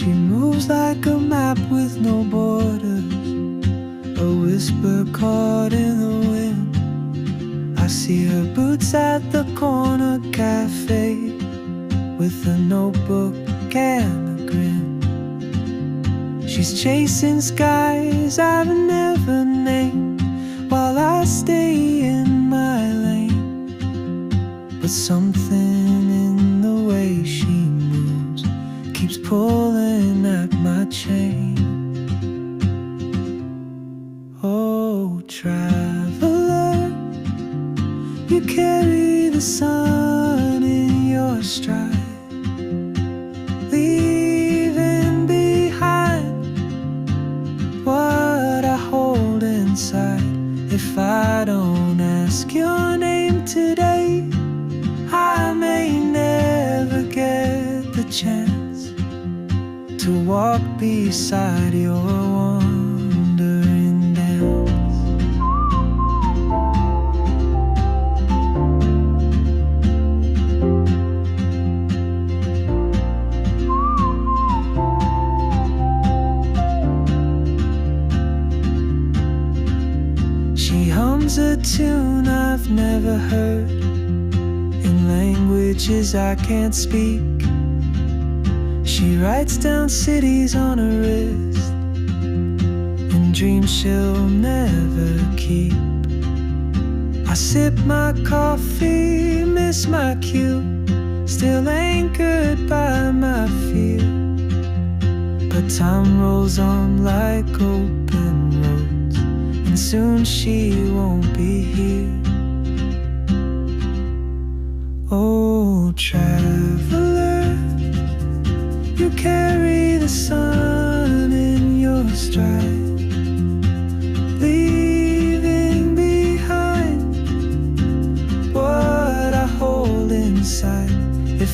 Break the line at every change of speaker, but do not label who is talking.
She moves like a map with no borders, a whisper caught in the wind. I see her boots at the corner cafe, with a notebook and a grin. She's chasing skies I've never named, while I stay in my lane. But something in the way she moves keeps pulling at my chain. Oh, traveler, you carry the sun in your stride, leaving behind what I hold inside. If I don't ask your name today, I may never get the chance to walk beside your wandering dance. She hums a tune I've never heard, in languages I can't speak. She writes down cities on her wrist, and dreams she'll never keep. I sip my coffee, miss my cue, still anchored by my fear. But time rolls on like open roads, and soon she won't be here. Oh, traveler, you carry the sun